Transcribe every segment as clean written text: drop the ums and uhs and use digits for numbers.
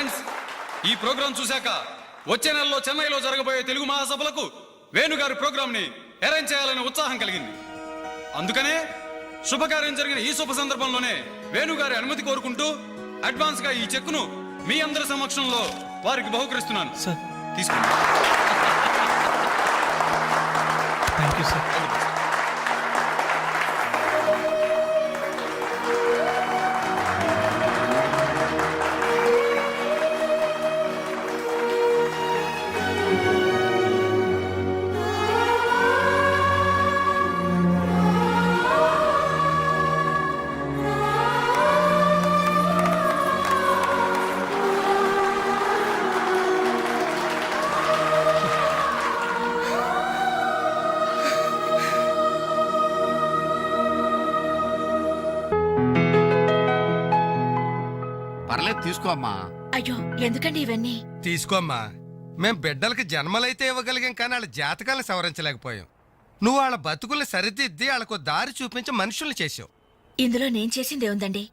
Friends, ఈ programme చూశాక వచ్చే నెలలో చెన్నైలో జరగబోయే తెలుగు మహాసభలకు వేణుగారి ప్రోగ్రామ్ ని అరేంజ్ చేయాలనే ఉత్సాహం కలిగింది. అందుకనే శుభకార్యం జరిగిన ఈ శుభ సందర్భంలోనే వేణుగారి అనుమతి కోరుకుంటూ అడ్వాన్స్ గా ఈ చెక్కును మీ అందరి సమక్షంలో వారికి బహుకరిస్తున్నాను. సార్ తీసుకోండి. Thank you sir. పర్లేదు తీసుకో అమ్మా. అయ్యో ఎందుకండి ఇవన్నీ? తీసుకోమ్మా. మేం బిడ్డలకి జన్మలైతే ఇవ్వగలిగాం, కానీ వాళ్ళ జాతకాలను సవరించలేకపోయాం. నువ్వు వాళ్ళ బతుకుల్ని సరిదిద్ది వాళ్ళకు దారి చూపించి మనుషుల్ని చేసావు. ఇందులో నేను చేసిందే ఉందండి.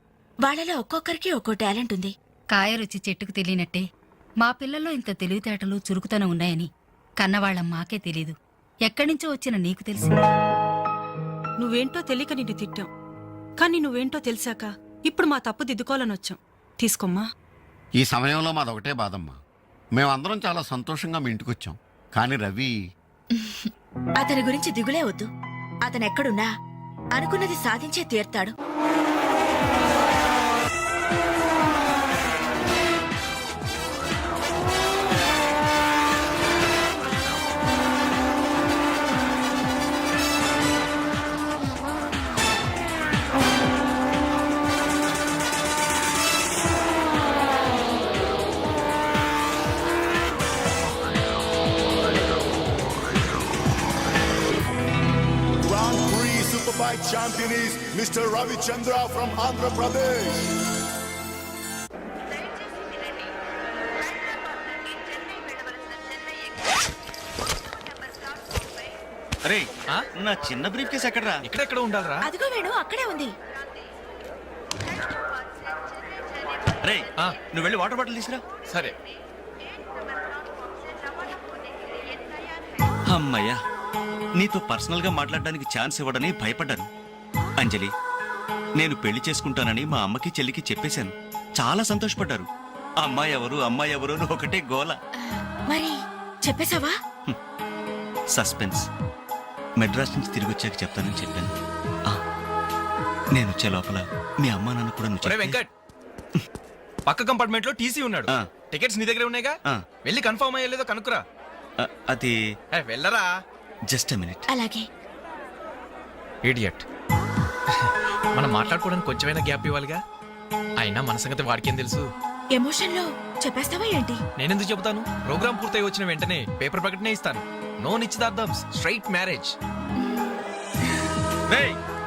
వాళ్ళలో ఒక్కొక్కరికి ఒక్కో టాలెంట్ ఉంది. కాయ రుచి చెట్టుకు తెలియనట్టే మా పిల్లల్లో ఇంత తెలివితేటలు చురుకుతనం ఉన్నాయని కన్నవాళ్ళం మాకే తెలీదు. ఎక్కడ్నుంచో వచ్చిన నీకు తెలిసింది. నువ్వేంటో తెలియక నిన్ను తిట్టాం, కానీ నువ్వేంటో తెలిసాక ఇప్పుడు మా తప్పు దిద్దుకోవాలని వచ్చాం. తీసుకోమ్మా. ఈ సమయంలో మాదొకటే బాధమ్మా. మేమందరం చాలా సంతోషంగా మీ ఇంటికి వచ్చాం, కానీ రవి అతని గురించి దిగులే వద్దు. అతనెక్కడున్నా అనుకున్నది సాధించే తీర్తాడు. Superbike champion is Mr. Ravi Chandra from Andhra Pradesh. అరే నా చిన్న బ్రీఫ్ కేసు ఎక్కడరా? ఇక్కడెక్కడ ఉండాలరా? అదిగో వేణు, అక్కడే ఉంది. రే నువ్వు వెళ్ళి వాటర్ బాటిల్ తీసుకురా. సరే. అమ్మయ్యా, నీతో పర్సనల్ గా మాట్లాడడానికి ఛాన్స్ ఇవ్వడని భయపడ్డాను. అంజలి, నేను పెళ్లి చేసుకుంటానని మా అమ్మకి చెల్లికి చెప్పేశాను. చాలా సంతోషపడ్డారు. అమ్మాయి ఎవరు అమ్మాయి ఎవరు అని ఒకటే గోల. మరి చెప్పేశావా? సస్పెన్స్. మెడ్రాస్ నుంచి తిరిగి వచ్చాక చెప్తానని చెప్పాను. నేను వచ్చే లోపల మీ అమ్మా నాన్న కూడా నువ్వు వెంకట్ పక్క కంపార్ట్మెంట్ లో టీసీ ఉన్నాడు. టికెట్స్ నీ దగ్గర ఉన్నాయిగా, వెళ్ళి కన్ఫర్మ్ అయ్యలేదో కనుక్కురా. అది వెళ్ళరా. Just minute. అలాగే. ఇడియట్. మనం మాట్లాడుకోవడానికి కొంచెమైనా గ్యాప్ ఇవ్వాలిగా. అయినా మన సంగతి వాడికేం తెలుసు. ఎమోషన్ లో చెప్పేస్తావా ఏంటి? నేనెందుకు చెబుతాను? ప్రోగ్రామ్ పూర్తయి వచ్చిన వెంటనే పేపర్ ప్రకటనే ఇస్తాను. నో నిశ్చితార్థం, స్ట్రైట్ మ్యారేజ్.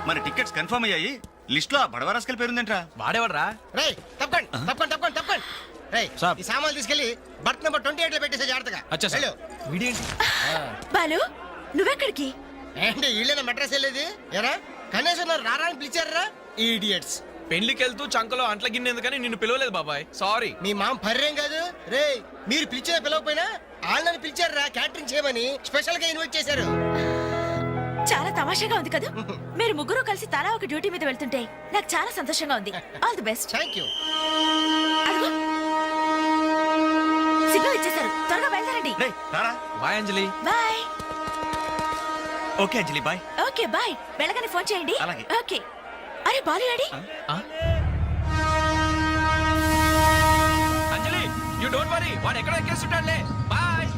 మన టికెట్స్ కన్ఫర్మ్ అయ్యాయి. లిస్ట్ లో బడవరాస్కల్ పేరుందేంట్రా? వాడేవాడరా? తప్పకండి తప్పకండి తప్పకండి తప్పకండి. ఈ సామాన్లు తీసుకెళ్లి బర్త్ నెంబర్ 28 లో పెట్టేసే జాగ్రత్తగా. వీడేంటి బాలు, నువ్వెక్కడికి? ఏంటి వీళ్ళైనా మెడ్రాస్ వెళ్ళేది? ఎరా కనీసం రారాని పిలిచారా ఈడియట్స్. పెళ్లికి వెళ్తూ చంకలో అంట్ల గిన్నెందుకని నిన్ను పిలవలేదు బాబాయ్. సారీ. మీ మామ పర్రేం కాదు రే. మీరు పిలిచిన పిలవకపోయినా వాళ్ళని పిలిచారా క్యాటరింగ్ చేయమని స్పెషల్ గా ఇన్వైట్ చేశారు. చాలా తమాషాగా ఉంది కదా. మీరు ముగ్గురు కలిసి తలా ఒక డ్యూటీ మీద వెళ్తుంటే నాకు చాలా సంతోషంగా ఉంది. All the best. Thank you. Signal ఇచ్చేశారు, త్వరగా బయలుదేరండి. Bye Anjali. Bye. Okay Anjali, bye. Okay bye. వెళ్ళగానే ఫోన్ చేయండి. అలాగే. ఓకే. అరే Balu ready? Anjali, you don't worry, వాడు ఎక్కడ ఎక్కేస్తుంటాడులే. Bye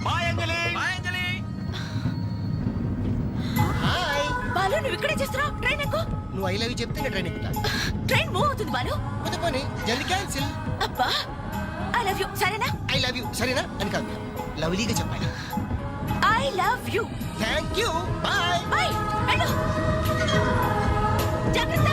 bye Anjali. Bye Anjali. Hi Balu, నువ్వు ఇక్కడే చేస్తున్నావు? ట్రైన్ ఎక్కు. నువ్వు ఐ లవ్ యూ చెప్తే ట్రైన్ ఎక్కుతా. ట్రైన్ మూవ్ అవుతుంది బాలు. పోతే పోనీ, జల్ది క్యాన్సిల్. అబ్బా, ఐ లవ్ యూ. సరేనా? ఐ లవ్ యూ సరేనా అని కాదు, లవ్లీగా చెప్పాలి. I love you. Thank you. Bye bye. వెళ్ళు. జాగ్రత్త.